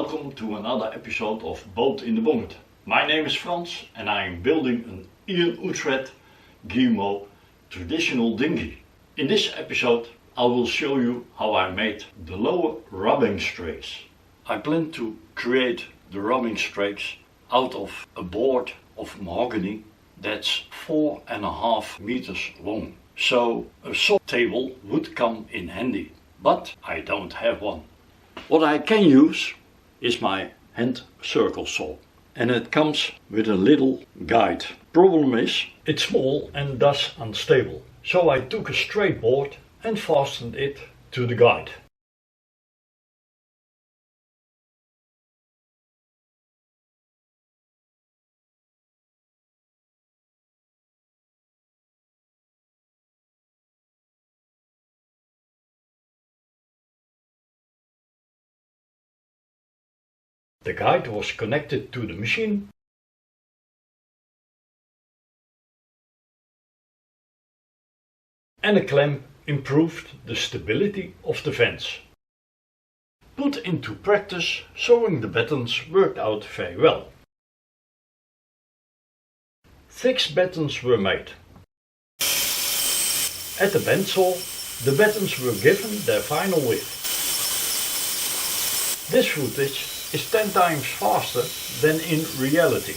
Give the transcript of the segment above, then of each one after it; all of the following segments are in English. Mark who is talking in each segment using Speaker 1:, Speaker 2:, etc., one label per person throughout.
Speaker 1: welcome to another episode of Boat in the Bongerd. My name is Frans and I am building an Iain Oughtred Guillemot traditional dinghy. In this episode I will show you how I made the lower rubbing strakes. I plan to create the rubbing strakes out of a board of mahogany that's 4.5 meters long. So a saw table would come in handy, but I don't have one. What I can use is my hand circle saw, and it comes with a little guide. Problem is, it's small and thus unstable. So I took a straight board and fastened it to the guide. The guide was connected to the machine and a clamp improved the stability of the fence. Put into practice, sewing the battens worked out very well. 6 battens were made. At the bandsaw, the battens were given their final width. This footage is 10 times faster than in reality.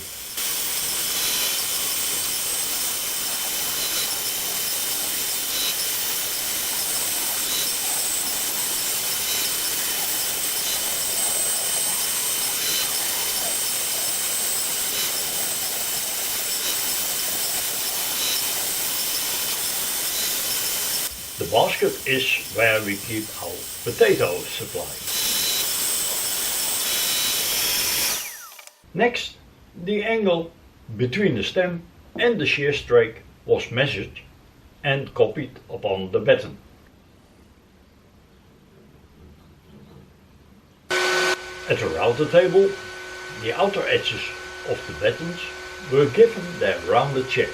Speaker 1: The basket is where we keep our potato supply. Next, the angle between the stem and the shear strake was measured and copied upon the batten. At the router table, the outer edges of the battens were given their rounded shape.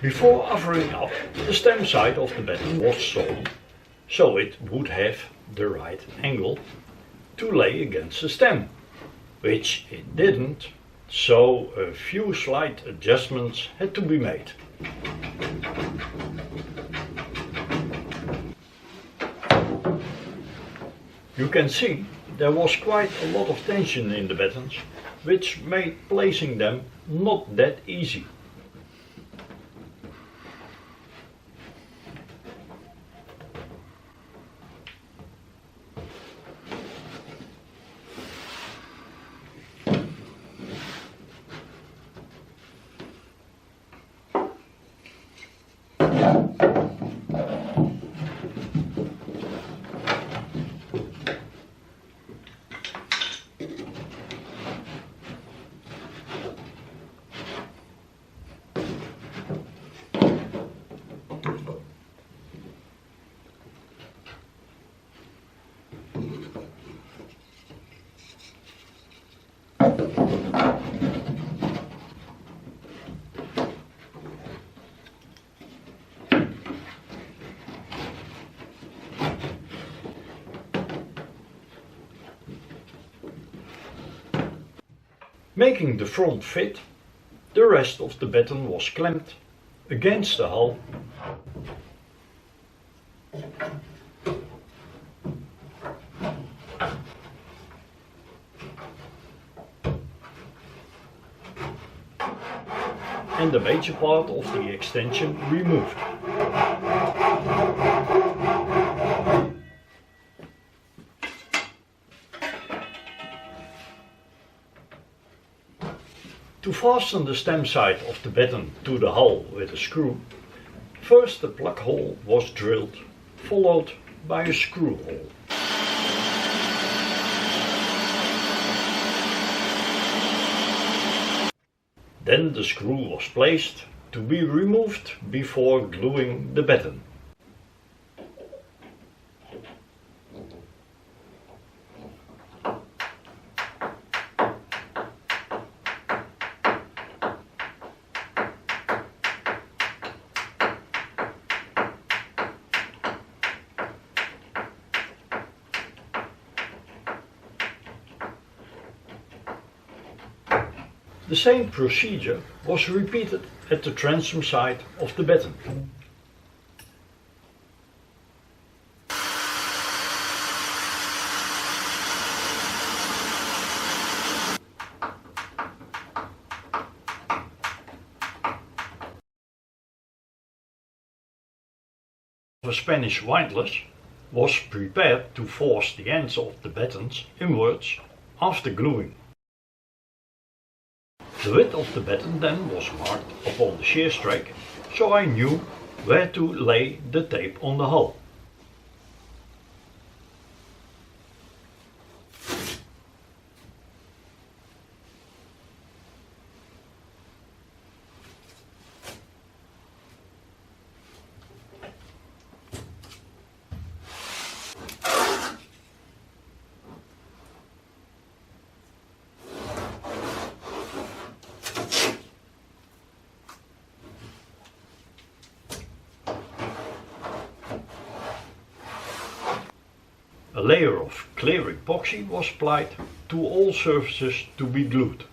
Speaker 1: Before offering up, the stem side of the batten was sawn so it would have the right angle to lay against the stem, which it didn't, so a few slight adjustments had to be made. You can see there was quite a lot of tension in the battens, which made placing them not that easy. Making the front fit, the rest of the batten was clamped against the hull . And the major part of the extension removed. To fasten the stem side of the batten to the hull with a screw, first the plug hole was drilled, followed by a screw hole. Then the screw was placed to be removed before gluing the batten. The same procedure was repeated at the transom side of the batten. The Spanish windlass was prepared to force the ends of the battens inwards after gluing. The width of the batten then was marked upon the shear strake, so I knew where to lay the tape on the hull. A layer of clear epoxy was applied to all surfaces to be glued.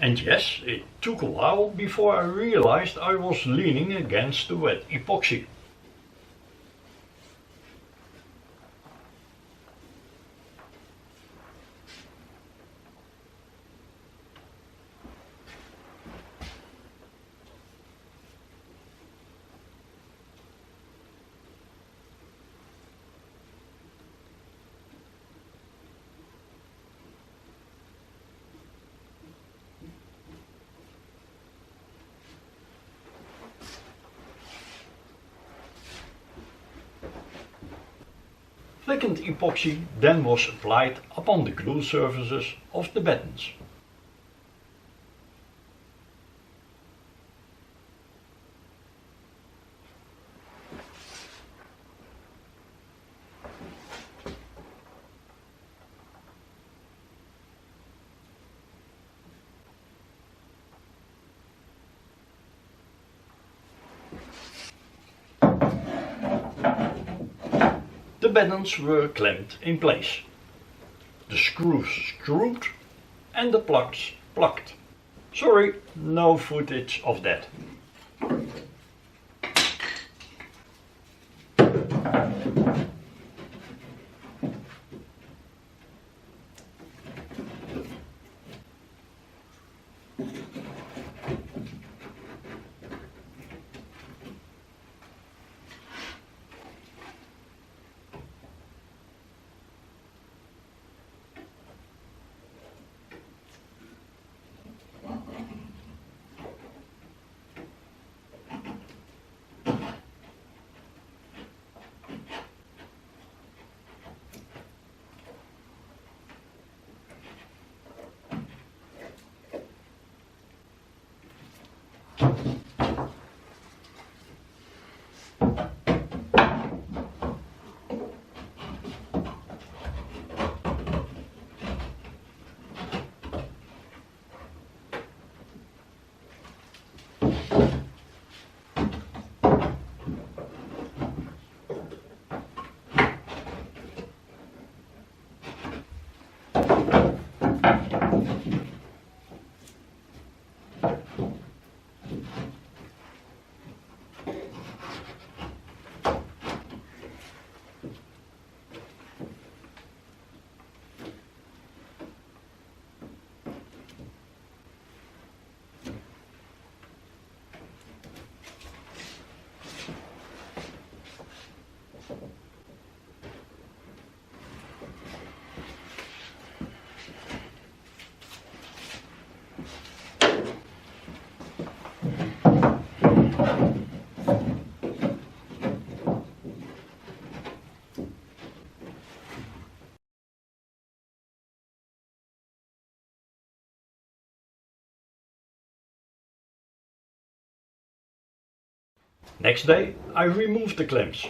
Speaker 1: And yes, it took a while before I realized I was leaning against the wet epoxy. Thickened epoxy then was applied upon the glue surfaces of the battens. The battens were clamped in place, the screws screwed and the plugs plugged. Sorry, no footage of that. Next day I removed the clamps.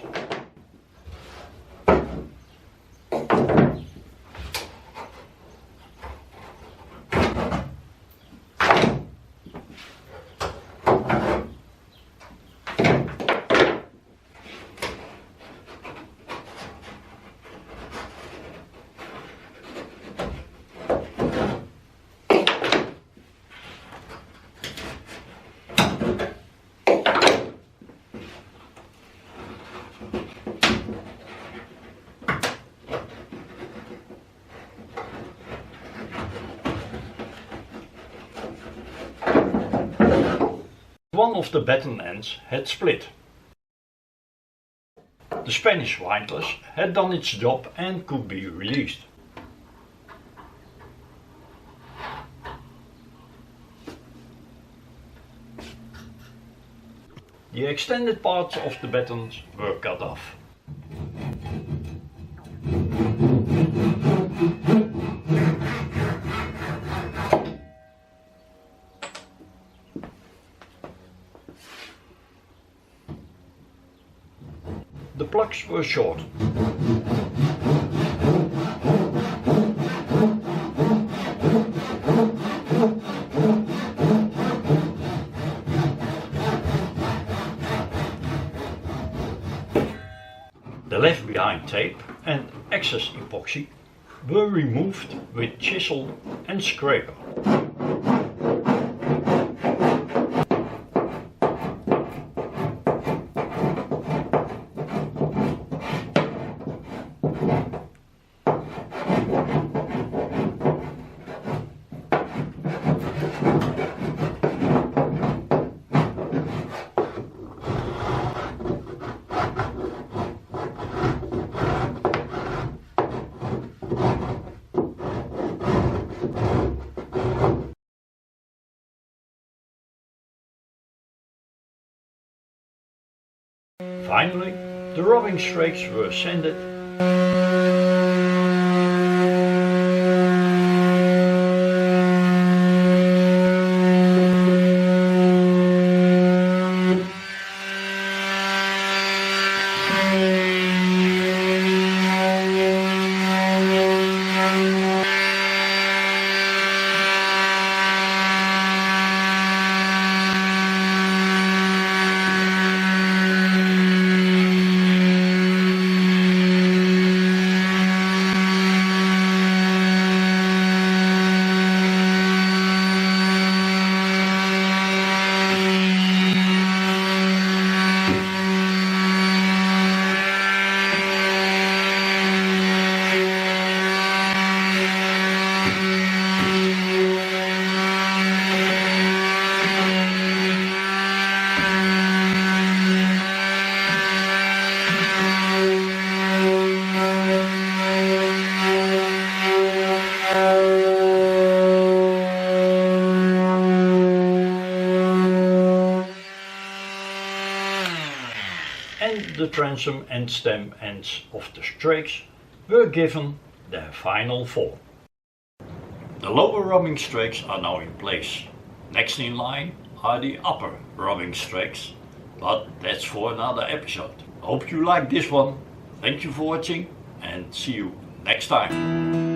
Speaker 1: One of the batten ends had split. The Spanish windlass had done its job and could be released. The extended parts of the battens were cut off. The plugs were short. The left behind tape and excess epoxy were removed with chisel and scraper. Finally, the rubbing strakes were sanded . And the transom and stem ends of the Strakes were given their final form. The lower rubbing strakes are now in place. Next in line are the upper rubbing strakes, but that's for another episode. Hope you like this one. Thank you for watching and see you next time.